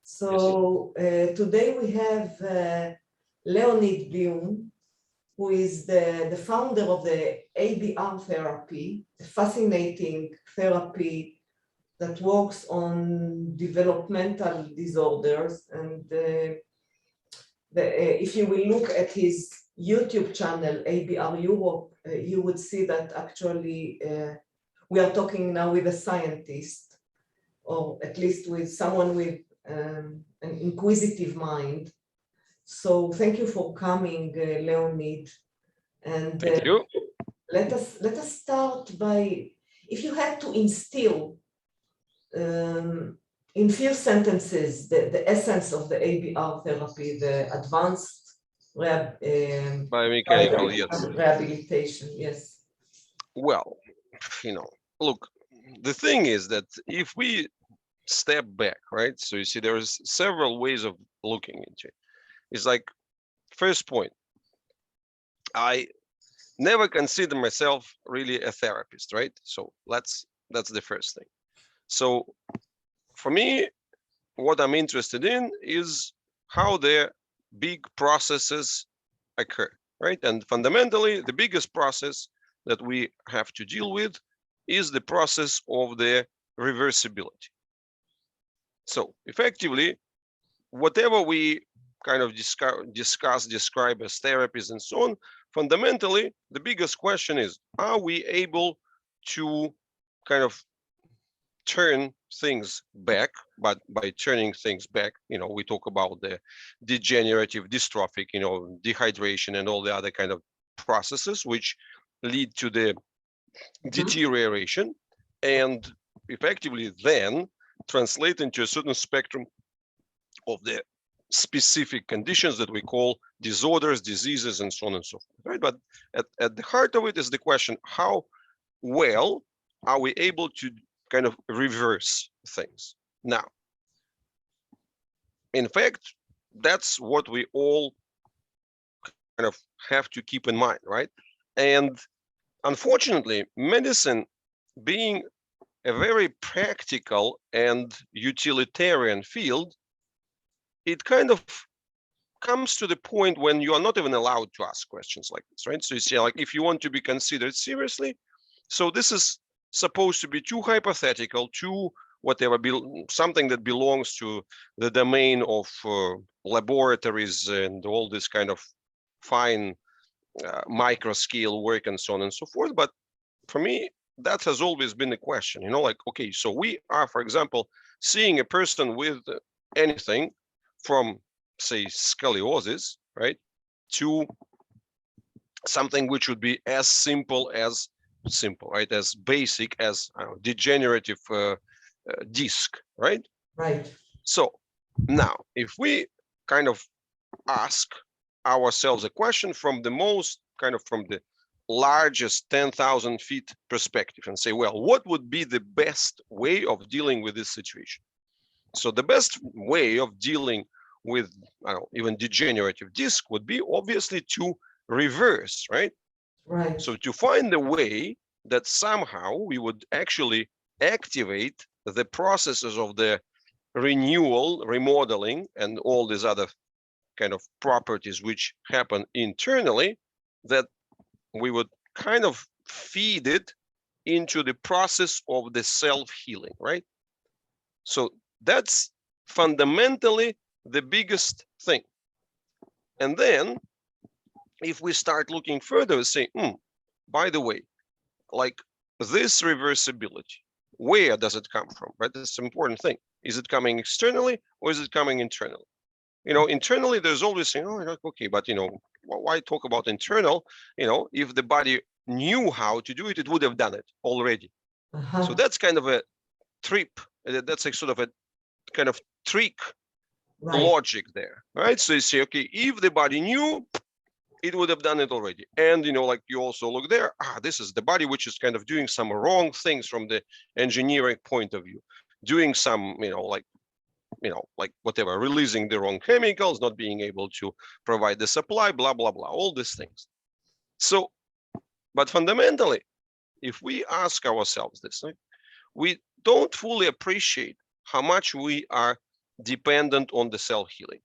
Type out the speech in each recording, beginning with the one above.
So today we have Leonid Blyum, who is the founder of the ABR therapy, a fascinating therapy that works on developmental disorders. And if you will look at his YouTube channel, ABR Europe, you would see that actually we are talking now with a scientist, or at least with someone with an inquisitive mind. So thank you for coming, Leonid. And thank you. Let us start by, if you had to instill in few sentences the essence of the ABR therapy, the advanced Biomechanical, yes. rehabilitation, yes. Well, look, the thing is that if we step back, right? So you see, there's several ways of looking into it. It's like, first point, I never consider myself really a therapist, right? So that's the first thing. So for me, what I'm interested in is how the big processes occur, right? And fundamentally, the biggest process that we have to deal with is the process of the reversibility. So effectively, whatever we kind of describe as therapies and so on, fundamentally, the biggest question is, are we able to kind of turn things back? But by turning things back, we talk about the degenerative, dystrophic, dehydration and all the other kind of processes which lead to the deterioration, and effectively then translate into a certain spectrum of the specific conditions that we call disorders, diseases, and so on and so forth, right? But at the heart of it is the question, how well are we able to kind of reverse things? Now, in fact, that's what we all kind of have to keep in mind, right? And unfortunately, medicine, being a very practical and utilitarian field, it kind of comes to the point when you are not even allowed to ask questions like this, right? So you see, like, if you want to be considered seriously, so this is supposed to be too hypothetical, too whatever, something that belongs to the domain of laboratories and all this kind of fine micro scale work and so on and so forth. But for me, that has always been a question, like, okay, so we are, for example, seeing a person with anything from, say, scoliosis, right, to something which would be as simple, right, as basic as degenerative disc, right? Right. So now, if we kind of ask ourselves a question from the largest 10,000 feet perspective and say, well, what would be the best way of dealing with this situation? So the best way of dealing with even degenerative disc would be obviously to reverse, right? Right. So to find a way that somehow we would actually activate the processes of the renewal, remodeling, and all these other kind of properties which happen internally, that we would kind of feed it into the process of the self-healing, right? So that's fundamentally the biggest thing. And then if we start looking further, say, by the way, like this reversibility, where does it come from, right? That's an important thing. Is it coming externally or is it coming internally? Internally, there's always saying, okay, but why talk about internal? If the body knew how to do it, it would have done it already. So that's kind of a trip. That's like sort of a kind of trick logic there, right? So you say, okay, if the body knew, it would have done it already. And like you also look there, this is the body which is kind of doing some wrong things from the engineering point of view, doing some, like whatever, releasing the wrong chemicals, not being able to provide the supply, blah, blah, blah, all these things. So, but fundamentally, if we ask ourselves this, right, we don't fully appreciate how much we are dependent on the self-healing,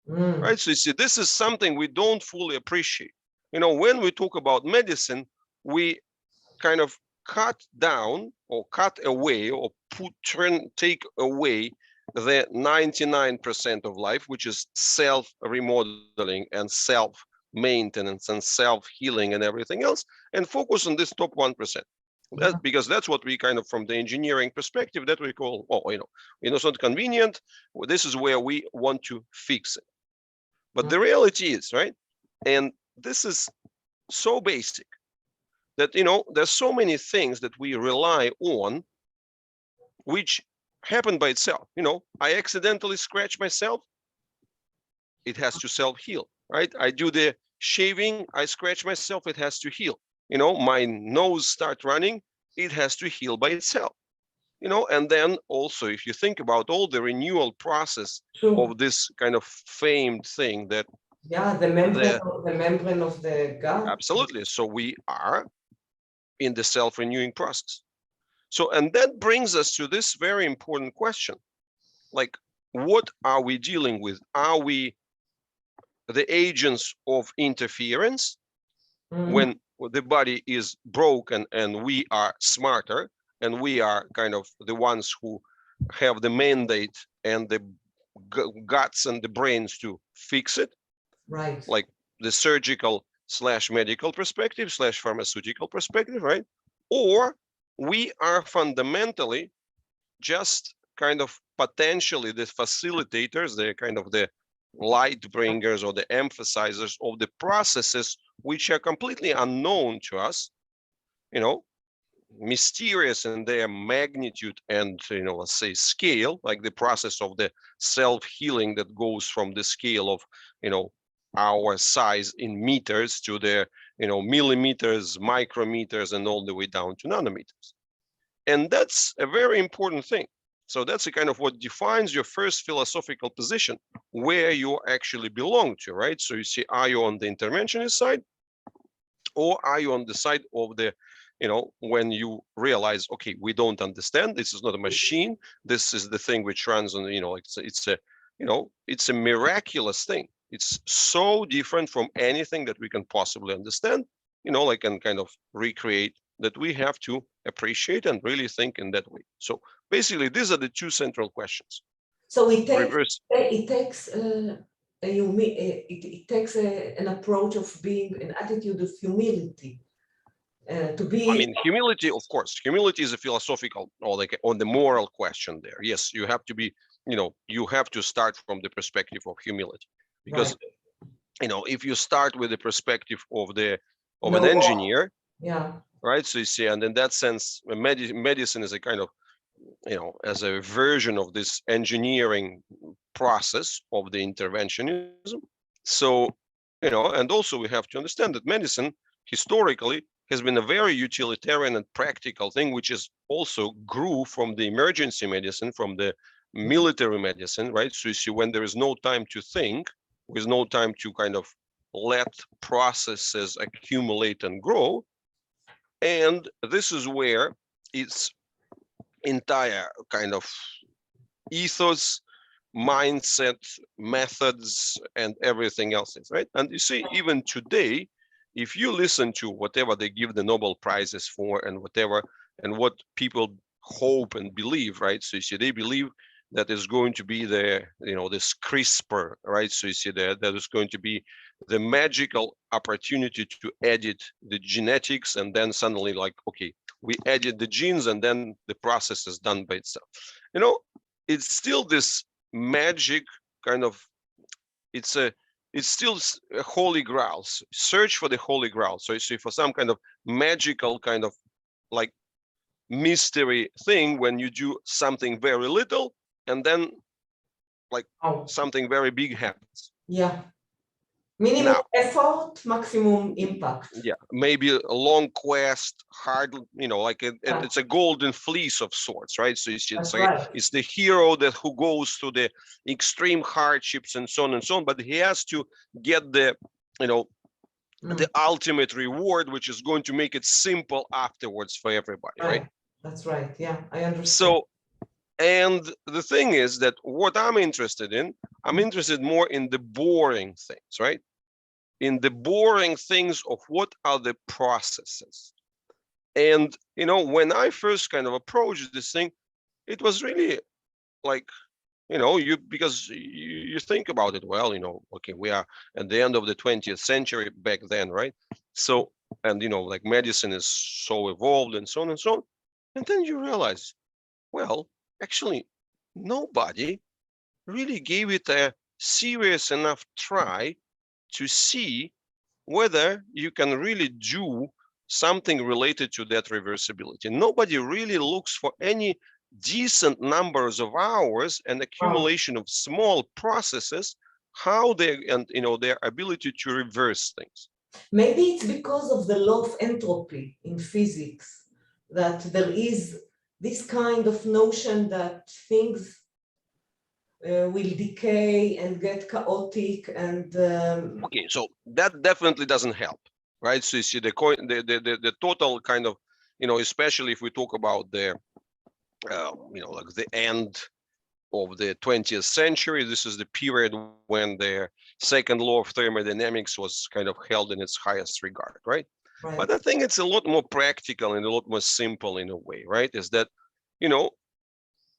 right? So you see, this is something we don't fully appreciate. You know, when we talk about medicine, we kind of cut down or cut away or take away the 99% of life, which is self-remodeling and self-maintenance and self-healing and everything else, and focus on this top 1%. Because that's what we kind of, from the engineering perspective, that we call, oh, you know, it's not convenient. This is where we want to fix it. But the reality is, right? And this is so basic that, you know, there's so many things that we rely on which happen by itself. You know, I accidentally scratch myself, it has to self-heal, right? I do the shaving, I scratch myself, it has to heal. You know, my nose start running, it has to heal by itself. You know, and then also, if you think about all the renewal process of this kind of famed thing that the membrane of the gut. Absolutely. So we are in the self-renewing process. So, and that brings us to this very important question. Like, what are we dealing with? Are we the agents of interference when the body is broken and we are smarter and we are kind of the ones who have the mandate and the guts and the brains to fix it? Right. Like the surgical / medical perspective / pharmaceutical perspective, right? Or we are fundamentally just kind of potentially the facilitators, the kind of the light bringers or the emphasizers of the processes which are completely unknown to us, you know, mysterious in their magnitude and, you know, let's say scale, like the process of the self-healing that goes from the scale of, you know, our size in meters to the, you know, millimeters, micrometers, and all the way down to nanometers. And that's a very important thing. So that's a kind of what defines your first philosophical position, where you actually belong to, right? So you see, are you on the interventionist side, or are you on the side of the, you know, when you realize, okay, we don't understand, this is not a machine, this is the thing which runs on, you know, it's a, you know, it's a miraculous thing. It's so different from anything that we can possibly understand, you know, like, and kind of recreate, that we have to appreciate and really think in that way. So basically, these are the two central questions. So it takes an approach of being, an attitude of humility. To be, I mean, humility, of course, humility is a philosophical, or like on the moral question there. Yes, you have to be, you know, you have to start from the perspective of humility, because, you know, if you start with the perspective of the an engineer, right? So you see, and in that sense, medicine is a kind of, you know, as a version of this engineering process of the interventionism. So, you know, and also we have to understand that medicine historically has been a very utilitarian and practical thing, which is also grew from the emergency medicine, from the military medicine, right? So you see, when there is no time to think, with no time to kind of let processes accumulate and grow. And this is where its entire kind of ethos, mindset, methods, and everything else is, right? And you see, even today, if you listen to whatever they give the Nobel Prizes for and whatever, and what people hope and believe, right? So you see, they believe that is going to be the, you know, this CRISPR, right? So you see that is going to be the magical opportunity to edit the genetics, and then suddenly, like, okay, we edit the genes and then the process is done by itself. You know, it's still this magic kind of, it's still a holy grail. Search for the holy grail. So you see, for some kind of magical kind of like mystery thing, when you do something very little and then like something very big happens. Yeah. Minimum effort, maximum impact. Yeah, maybe a long quest, hard, you know, like it's a golden fleece of sorts, right? So it's like, it's the hero that who goes through the extreme hardships and so on and so on, but he has to get the, you know, the ultimate reward, which is going to make it simple afterwards for everybody, right? That's right. Yeah, I understand. So And the thing is that what I'm interested in, I'm interested more in the boring things, right? In the boring things of what are the processes. And, when I first kind of approached this thing, it was really like, because you think about it, well, okay, we are at the end of the 20th century back then, right? So, and, like medicine is so evolved and so on and so on. And then you realize, well, actually, nobody really gave it a serious enough try to see whether you can really do something related to that reversibility. Nobody really looks for any decent numbers of hours and Wow. accumulation of small processes, how they, and their ability to reverse things. Maybe it's because of the law of entropy in physics, that there is this kind of notion that things will decay and get chaotic and Okay, so that definitely doesn't help, right? So you see the total kind of, especially if we talk about the, like the end of the 20th century. This is the period when the second law of thermodynamics was kind of held in its highest regard, right? But right. I think it's a lot more practical and a lot more simple in a way, right? Is that,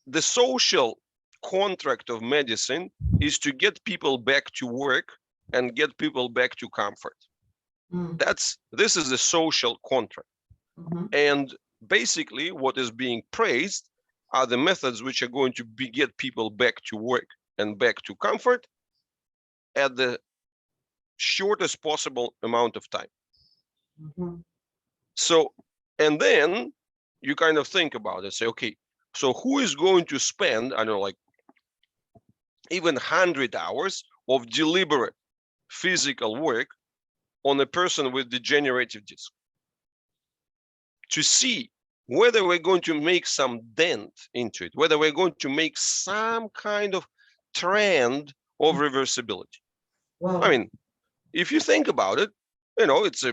the social contract of medicine is to get people back to work and get people back to comfort. Mm. This is the social contract. Mhm. And basically what is being praised are the methods which are going to get people back to work and back to comfort at the shortest possible amount of time. Mhm. So, and then you kind of think about it, say, okay, so who is going to spend, I don't know, like even 100 hours of deliberate physical work on a person with degenerative disc to see whether we're going to make some dent into it, whether we're going to make some kind of trend of reversibility. I Wow. mean, if you think about it, it's a,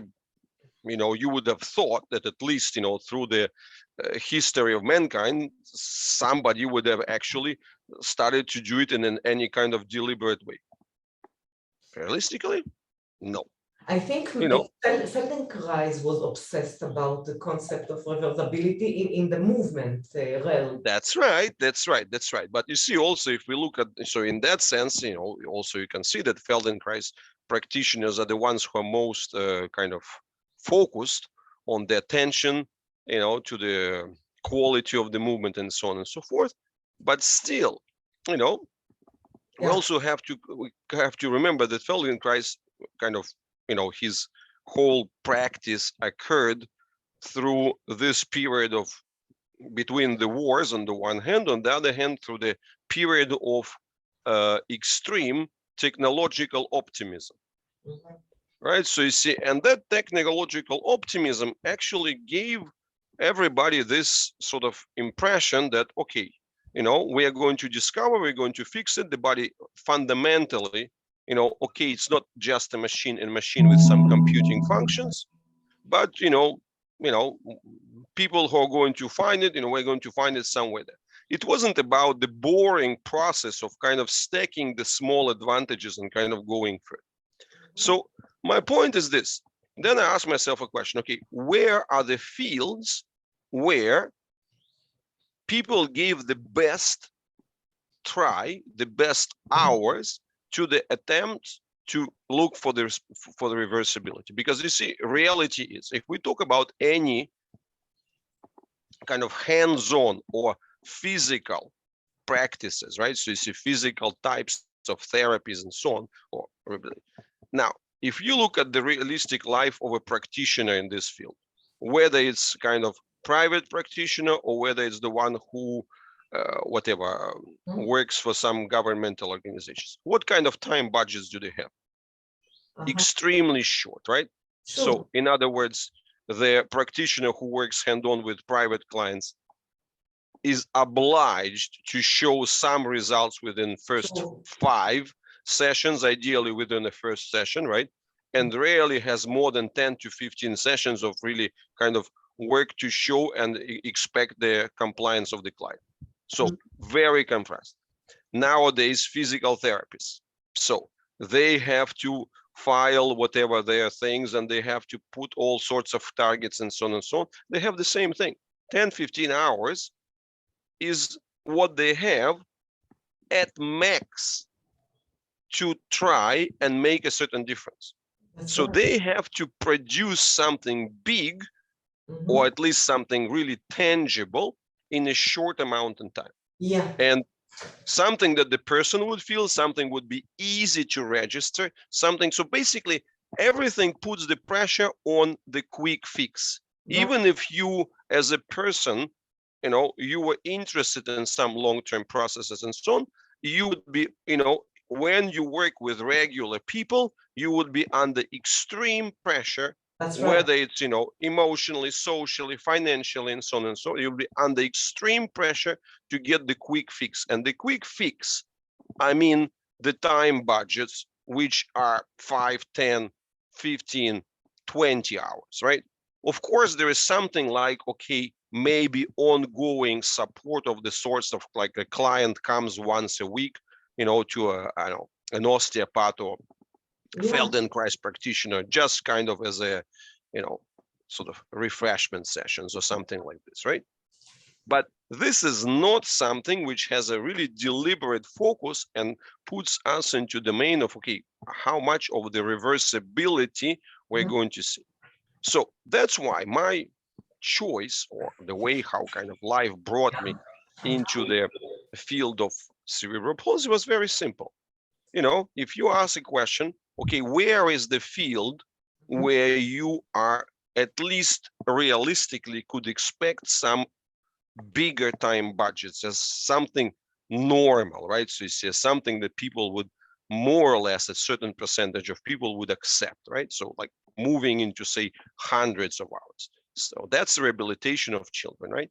you would have thought that at least, through the history of mankind, somebody would have actually started to do it in any kind of deliberate way. Realistically, no. I think You know, Feldenkrais was obsessed about the concept of reversibility in the movement realm. That's right. That's right. That's right. But you see, also, if we look at, so in that sense, also you can see that Feldenkrais practitioners are the ones who are most kind of focused on the attention, to the quality of the movement and so on and so forth. But still, you know, we Yeah. also have to remember that Feldenkrais kind of, his whole practice occurred through this period of between the wars on the one hand, on the other hand, through the period of extreme technological optimism, Mhm. right? So you see, and that technological optimism actually gave everybody this sort of impression that, okay, we are going to discover, we're going to fix it. The body fundamentally, okay, it's not just a machine with some computing functions, but people who are going to find it, we're going to find it somewhere there. It wasn't about the boring process of kind of stacking the small advantages and kind of going for it. So my point is this. Then I ask myself a question, okay, where are the fields where people gave the best try, the best hours to the attempt to look for the reversibility? Because you see, reality is, if we talk about any kind of hands-on or physical practices, right? So you see physical types of therapies and so on. Now, if you look at the realistic life of a practitioner in this field, whether it's kind of private practitioner or whether it's the one who whatever works for some governmental organizations, what kind of time budgets do they have? Extremely short, right? Sure. So in other words, the practitioner who works hand-on with private clients is obliged to show some results within first Sure. 5 sessions, ideally within the first session, right? And rarely has more than 10 to 15 sessions of really kind of work to show and expect the compliance of the client. So very compressed. Nowadays, physical therapists, so they have to file whatever their things, and they have to put all sorts of targets and so on and so on. They have the same thing. 10-15 hours is what they have at max to try and make a certain difference. So they have to produce something big, or at least something really tangible, in a short amount of time. Yeah. And something that the person would feel, something would be easy to register, something. So basically, everything puts the pressure on the quick fix. Even if you, as a person, you were interested in some long-term processes and so on, you would be, when you work with regular people, you would be under extreme pressure. That's right. Whether it's, emotionally, socially, financially, and so on and so on, you'll be under extreme pressure to get the quick fix. And the quick fix, I mean, the time budgets, which are 5, 10, 15, 20 hours, right? Of course, there is something like, okay, maybe ongoing support of the sorts of, like, a client comes once a week, to an osteopath or Feldenkrais practitioner, just kind of as a, sort of refreshment sessions or something like this, right? But this is not something which has a really deliberate focus and puts us into the domain of, okay, how much of the reversibility we're going to see. So that's why my choice, or the way how kind of life brought me into the field of cerebral palsy, was very simple. If you ask a question, okay, where is the field where you are at least realistically could expect some bigger time budgets as something normal, right? So you see something that people would more or less, a certain percentage of people would accept, right? So like moving into, say, hundreds of hours. So that's rehabilitation of children, right?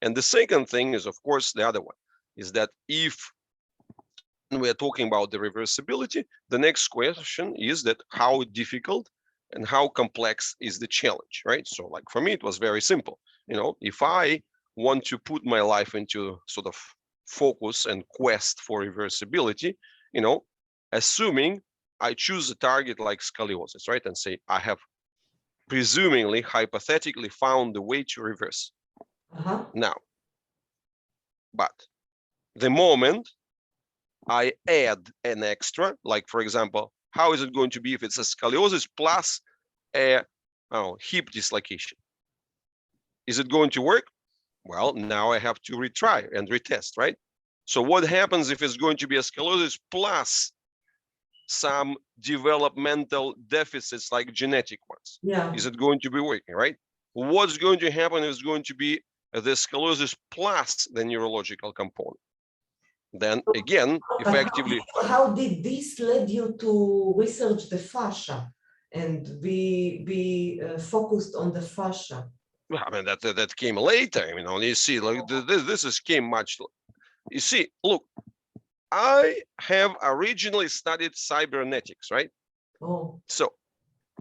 And the second thing is, of course, the other one is that if we are talking about the reversibility, the next question is that how difficult and how complex is the challenge, right? So like for me, it was very simple. If I want to put my life into sort of focus and quest for reversibility, assuming I choose a target like scoliosis, right? And say, I have presumably, hypothetically found the way to reverse. Now, but the moment I add an extra, like for example, how is it going to be if it's a scoliosis plus a hip dislocation? Is it going to work? Well, now I have to retry and retest, right? So what happens if it's going to be a scoliosis plus some developmental deficits like genetic ones? Yeah. Is it going to be working, right? What's going to happen is going to be the scoliosis plus the neurological component. Then again, effectively. How did this lead you to research the fascia and be focused on the fascia? Well, I mean, that came later. You see, like this came much. You see, look, I have originally studied cybernetics, right? Oh. So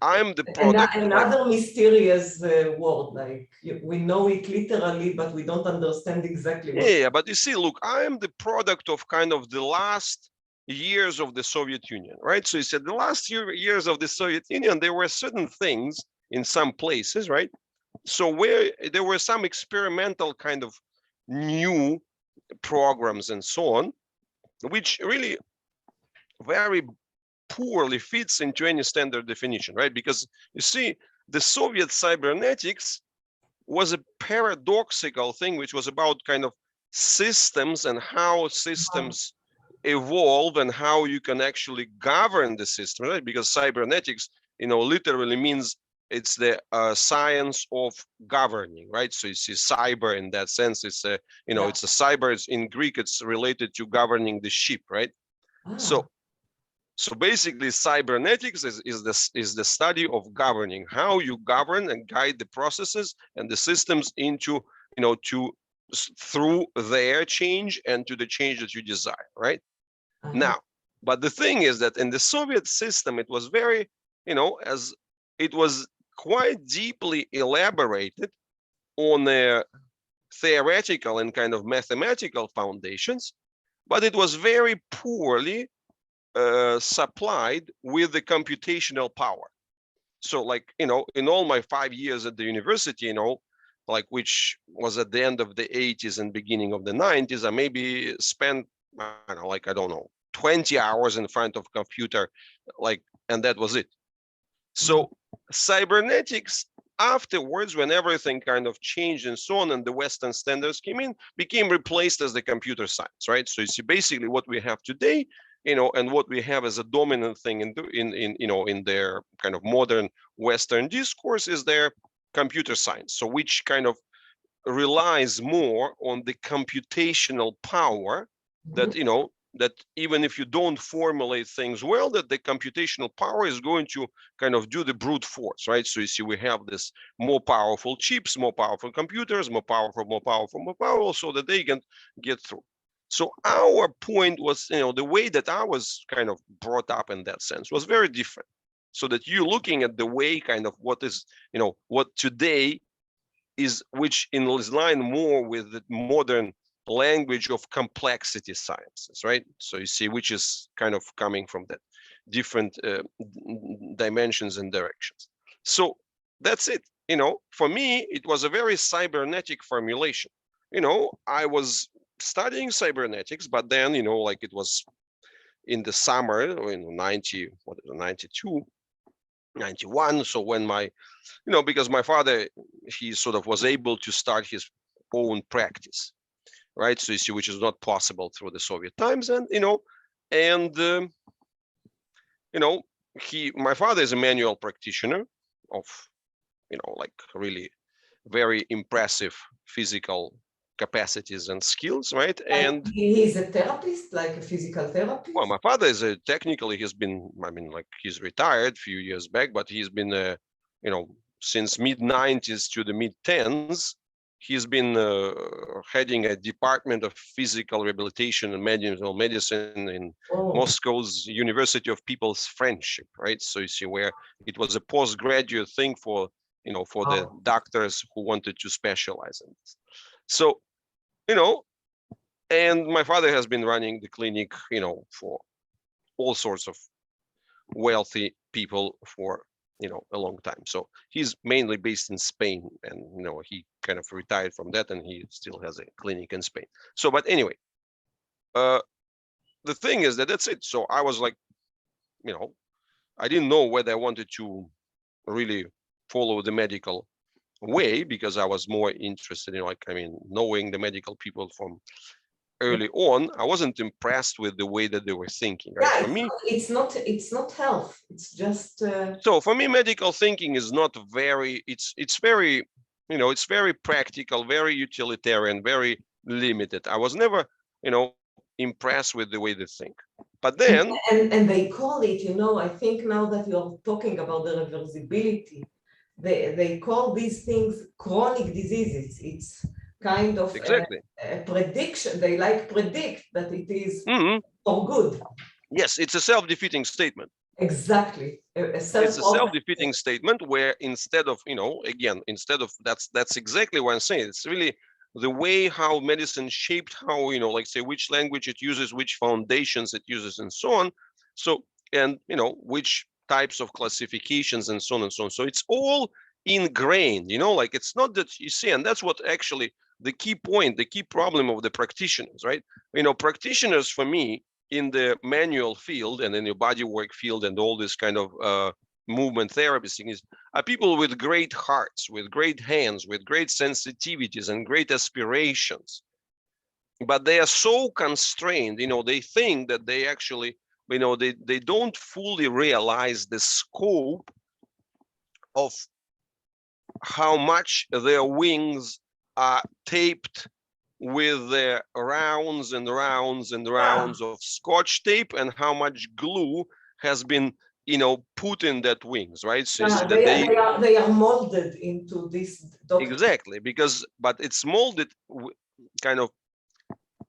I'm the product. Another mysterious word, like we know it literally, but we don't understand exactly what. Yeah, but you see, look, I am the product of kind of the last years of the Soviet Union, right? So you said the last years of the Soviet Union, there were certain things in some places, right? So where there were some experimental kind of new programs and so on, which really very poorly fits into any standard definition, right? Because you see, the Soviet cybernetics was a paradoxical thing, which was about kind of systems and how systems evolve and how you can actually govern the system, right? Because cybernetics, literally means it's the science of governing, right? So you see cyber in that sense, it's a, it's a cyber, it's in Greek, it's related to governing the ship, right? So basically, cybernetics is the study of governing, how you govern and guide the processes and the systems into, through their change and to the change that you desire, right? Now, but the thing is that in the Soviet system, it was very, as it was quite deeply elaborated on theoretical and kind of mathematical foundations, but it was very poorly supplied with the computational power. So like, you know, in all my 5 years at the university, you know, like which was at the end of the 80s and beginning of the 90s, I maybe spent, I don't know, 20 hours in front of computer, like, and that was it. So cybernetics afterwards, when everything kind of changed and so on, and the Western standards came in, became replaced as the computer science, right? So you see, basically what we have today, you know, and what we have as a dominant thing in you know, in their kind of modern Western discourse is their computer science. So which kind of relies more on the computational power that, you know, that even if you don't formulate things well, that the computational power is going to kind of do the brute force, right? So you see, we have this more powerful chips, more powerful computers, more powerful, so that they can get through. So our point was, you know, the way that I was kind of brought up in that sense was very different. So that you're looking at the way kind of what is, you know, what today is, which is line more with the modern language of complexity sciences, right? So you see, which is kind of coming from that different dimensions and directions. So that's it. You know, for me, it was a very cybernetic formulation. You know, I was studying cybernetics, but then, you know, like it was in the summer in 92, 91. So when my, you know, because my father, he sort of was able to start his own practice, right? So you see, which is not possible through the Soviet times, and you know, and you know, my father is a manual practitioner of, you know, like really very impressive physical capacities and skills, right? And he's a therapist, like a physical therapist. well, my father is a technically, he's been, I mean, like he's retired a few years back, but he's been, you know, since mid 90s to the mid 10s, he's been heading a department of physical rehabilitation and medicine in Moscow's University of People's Friendship, right? So you see, where it was a postgraduate thing for, you know, for the doctors who wanted to specialize in this. So, you know, and my father has been running the clinic, you know, for all sorts of wealthy people for, you know, a long time. So he's mainly based in Spain, and you know, he kind of retired from that, and he still has a clinic in Spain. So, but anyway, the thing is that that's it. So I was like, you know, I didn't know whether I wanted to really follow the medical way, because I was more interested in, like, I mean, knowing the medical people from early on. I wasn't impressed with the way that they were thinking, right? Yeah, For me, it's not health. It's just so for me, medical thinking is not very, it's very, you know, it's very practical, very utilitarian, very limited. I was never, you know, impressed with the way they think. But then and they call it, you know, I think now that you're talking about the reversibility, they call these things chronic diseases. It's kind of exactly a prediction. They like predict that it is for good. yes, it's a self-defeating statement. Exactly. It's a self-defeating statement where instead of, you know, again, instead of, that's exactly what I'm saying. It's really the way how medicine shaped how, you know, like say which language it uses, which foundations it uses, and so on. So, and you know, which types of classifications and so on and so on. So it's all ingrained, you know, like it's not that you see, and that's what actually the key point, the key problem of the practitioners, right? You know, practitioners for me in the manual field and in the bodywork field and all this kind of movement therapy things are people with great hearts, with great hands, with great sensitivities and great aspirations. But they are so constrained, you know, they think that they actually, you know, they don't fully realize the scope of how much their wings are taped with the rounds and rounds and rounds of scotch tape, and how much glue has been, you know, put in that wings, right? So you see that they are molded into this doctrine. exactly, because but it's molded kind of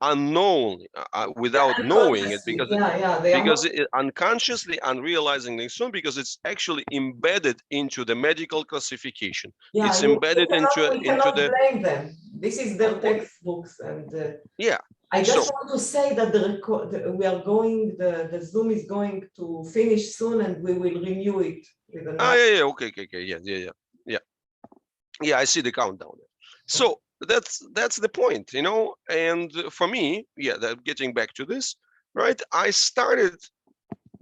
unknowingly, without knowing it, Unconsciously, yeah, they are because it unconsciously, unrealizing the soon, because it's actually embedded into the medical classification. yeah, It's embedded we into cannot the, blame them. This is their oh, textbooks, and yeah. I So just want to say that we are going, the Zoom is going to finish soon, and we will renew it with another. yeah, okay, yeah, I see the countdown. So that's the point, and for me, yeah, that getting back to this, right, I started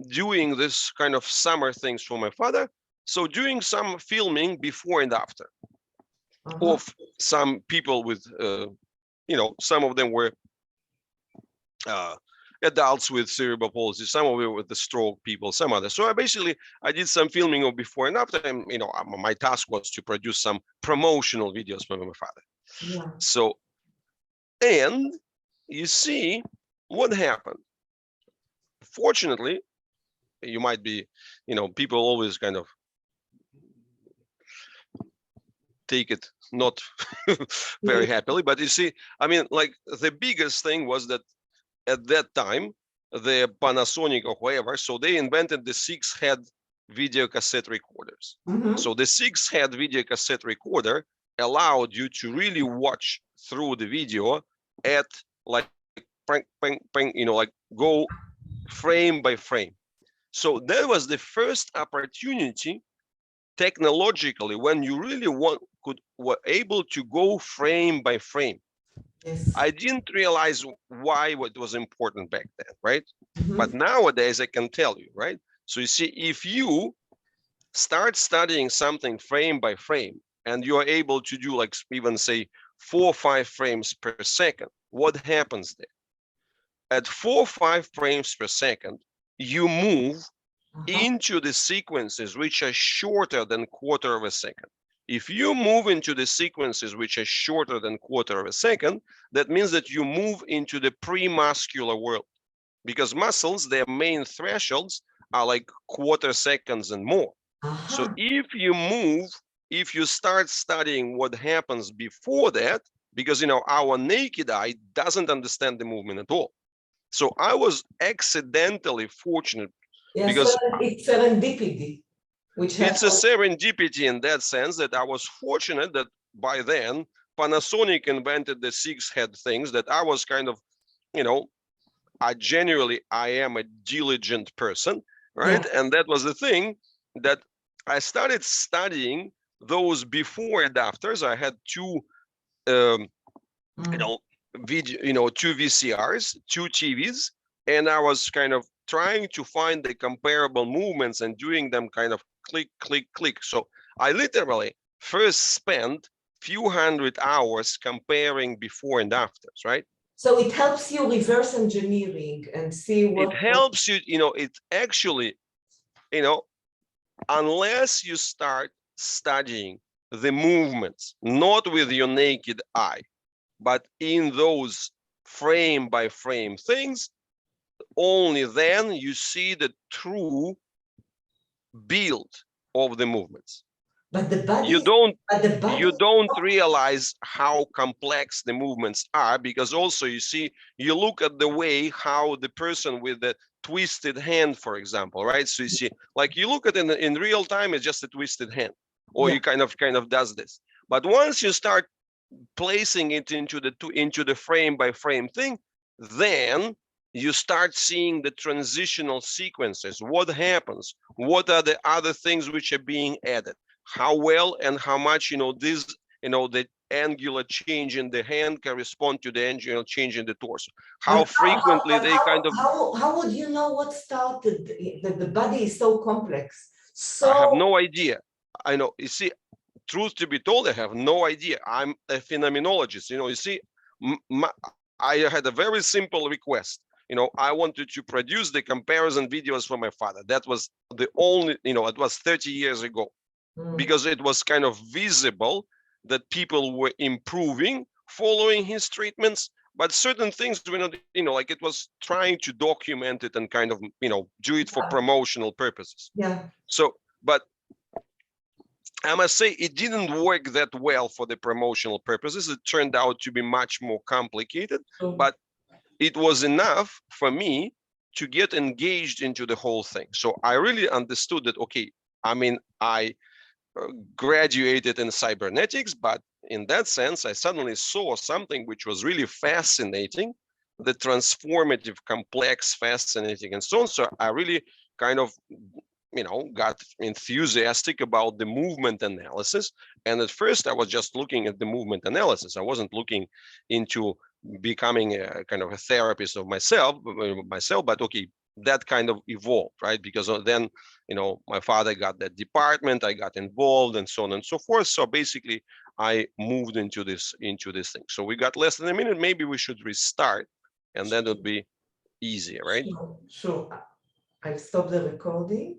doing this kind of summer things for my father, so doing some filming before and after of some people with some of them were uh, adults with cerebral palsy, some of them with the stroke people, some others. So I did some filming of before and after, and my task was to produce some promotional videos for my father. Yeah. So, and you see what happened. Fortunately, you might be, people always kind of take it not very happily, but you see, I mean, like the biggest thing was that at that time, the Panasonic or whoever, so they invented the 6-head video cassette recorders. So the 6-head video cassette recorder allowed you to really watch through the video at like like go frame by frame. So that was the first opportunity technologically when you really were able to go frame by frame. Yes. I didn't realize why it was important back then, right? But nowadays I can tell you, right? So you see, if you start studying something frame by frame and you are able to do like even say 4 or 5 frames per second, what happens there? At 4 or 5 frames per second, you move into the sequences which are shorter than quarter of a second. If you move into the sequences which are shorter than quarter of a second, that means that you move into the pre-muscular world, because muscles, their main thresholds are like quarter seconds and more. So if you start studying what happens before that, because our naked eye doesn't understand the movement at all. So I was accidentally fortunate. Yeah, because so it's serendipity, which it's a happens. serendipity in that sense that I was fortunate that by then Panasonic invented the 6-head things, that I was kind of, I am a diligent person, right? Yeah. And that was the thing that I started studying those before and afters. I had two, video, two VCRs, two TVs, and I was kind of trying to find the comparable movements and doing them kind of click, click, click. So I literally first spent few hundred hours comparing before and afters, right? So it helps you reverse engineering and see It what. helps you, it actually, unless you start studying the movements, not with your naked eye, but in those frame by frame things, only then you see the true build of the movements. But the body. You don't realize how complex the movements are, because also you look at the way how the person with the twisted hand, for example, right? So you see, like you look at it in real time, it's just a twisted hand, or you kind of does this. But once you start placing it into the frame by frame thing, then you start seeing the transitional sequences. What happens? What are the other things which are being added? How well and how much the angular change in the hand correspond to the angular change in the torso? How frequently they kind of. How would you know what started? The body is so complex. I have So no idea. I know. You see, truth to be told, I have no idea. I'm a phenomenologist. You see, I had a very simple request. I wanted to produce the comparison videos for my father. That was the only, it was 30 years ago, because it was kind of visible that people were improving following his treatments, but certain things were not, like it was trying to document it and kind of, do it for promotional purposes. yeah. So, but I must say it didn't work that well for the promotional purposes. It turned out to be much more complicated, but it was enough for me to get engaged into the whole thing. So I really understood that, okay, I mean, I graduated in cybernetics, but in that sense, I suddenly saw something which was really fascinating, the transformative, complex, fascinating, and so on. So I really kind of, got enthusiastic about the movement analysis. And at first, I was just looking at the movement analysis. I wasn't looking into becoming a kind of a therapist of myself, but okay, that kind of evolved, right? Because then, my father got that department, I got involved, and so on and so forth. So basically, I moved into this thing. So we got less than a minute. Maybe we should restart, and then it would be easier, right? Sure. I'll stop the recording.